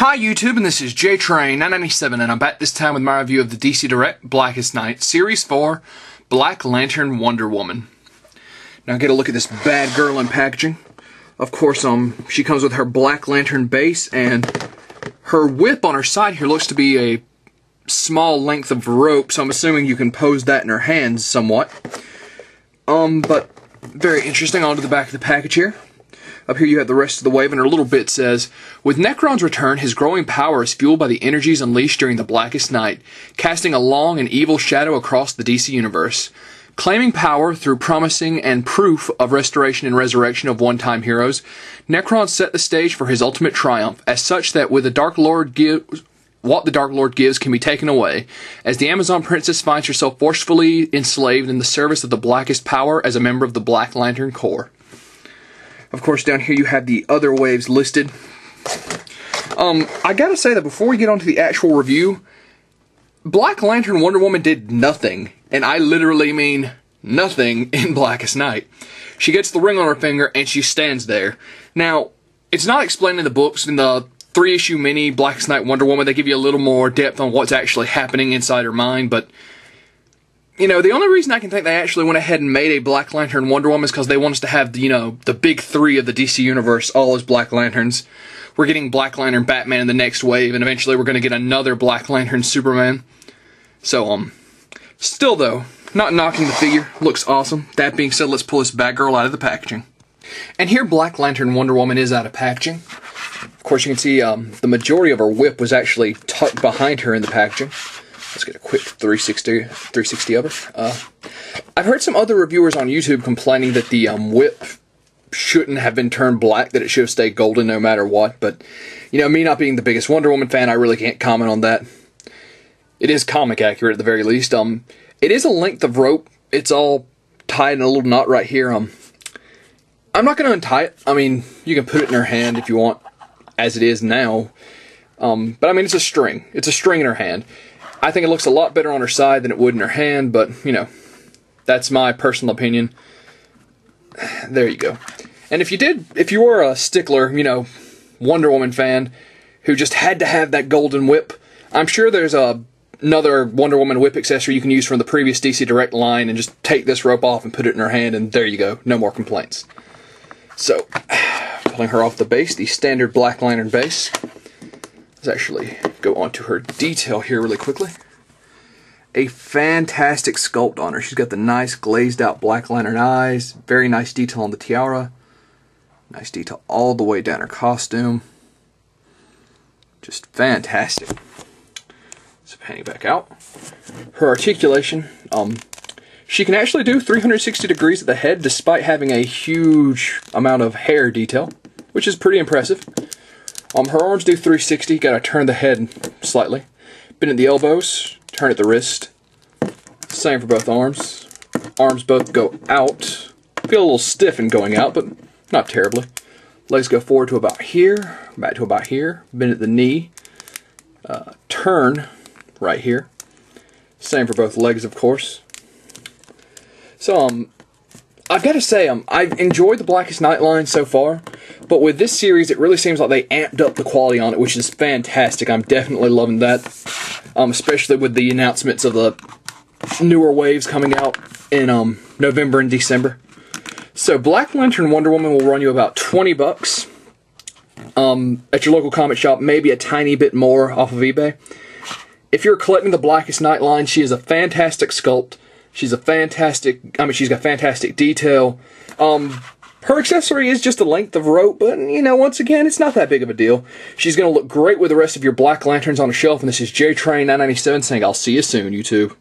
Hi YouTube, and this is JTrain997, and I'm back this time with my review of the DC Direct Blackest Night, Series 4, Black Lantern Wonder Woman. Now get a look at this bad girl in packaging. Of course, she comes with her Black Lantern base, and her whip on her side here looks to be a small length of rope, so I'm assuming you can pose that in her hands somewhat. But very interesting. On to the back of the package here. Up here you have the rest of the wave, and her little bit says, "With Necron's return, his growing power is fueled by the energies unleashed during the Blackest Night, casting a long and evil shadow across the DC Universe. Claiming power through promising and proof of restoration and resurrection of one-time heroes, Necron set the stage for his ultimate triumph, as such that with the Dark Lord what the Dark Lord gives can be taken away, as the Amazon Princess finds herself forcefully enslaved in the service of the blackest power as a member of the Black Lantern Corps." Of course, down here you have the other waves listed. I gotta say that before we get on to the actual review, Black Lantern Wonder Woman did nothing, and I literally mean nothing, in Blackest Night. She gets the ring on her finger, and she stands there. Now, it's not explained in the books. In the 3-issue mini Blackest Night Wonder Woman, they give you a little more depth on what's actually happening inside her mind, but you know, the only reason I can think they actually went ahead and made a Black Lantern Wonder Woman is because they want us to have, you know, the big three of the DC Universe all as Black Lanterns. We're getting Black Lantern Batman in the next wave, and eventually we're going to get another Black Lantern Superman. So, still though, not knocking the figure. Looks awesome. That being said, let's pull this bad girl out of the packaging. And here Black Lantern Wonder Woman is out of packaging. Of course, you can see the majority of her whip was actually tucked behind her in the packaging. Let's get a quick 360 of her. I've heard some other reviewers on YouTube complaining that the whip shouldn't have been turned black, that it should have stayed golden no matter what, but, you know, me not being the biggest Wonder Woman fan, I really can't comment on that. It is comic accurate at the very least. It is a length of rope. It's all tied in a little knot right here. I'm not going to untie it. I mean, you can put it in her hand if you want, as it is now. But I mean, it's a string. It's a string in her hand. I think it looks a lot better on her side than it would in her hand, but, you know, that's my personal opinion. There you go. And if you were a stickler, you know, Wonder Woman fan, who just had to have that golden whip, I'm sure there's another Wonder Woman whip accessory you can use from the previous DC Direct line and just take this rope off and put it in her hand, and there you go. No more complaints. So, pulling her off the base, the standard Black Lantern base. Let's actually go on to her detail here really quickly. A fantastic sculpt on her. She's got the nice glazed out Black Lantern eyes. Very nice detail on the tiara. Nice detail all the way down her costume. Just fantastic. So panning back out. Her articulation. She can actually do 360 degrees at the head despite having a huge amount of hair detail, which is pretty impressive. Her arms do 360, gotta turn the head slightly. Bend at the elbows, turn at the wrist. Same for both arms. Arms both go out. Feel a little stiff in going out, but not terribly. Legs go forward to about here, back to about here. Bend at the knee. Turn right here. Same for both legs, of course. So, I've got to say, I've enjoyed the Blackest Night line so far, but with this series, it really seems like they amped up the quality on it, which is fantastic. I'm definitely loving that, especially with the announcements of the newer waves coming out in November and December. So, Black Lantern Wonder Woman will run you about $20 at your local comic shop, maybe a tiny bit more off of eBay. If you're collecting the Blackest Night line, she is a fantastic sculpt. She's got fantastic detail. Her accessory is just a length of rope, but, you know, once again, it's not that big of a deal. She's going to look great with the rest of your Black Lanterns on a shelf, and this is JTrain997 saying I'll see you soon, YouTube.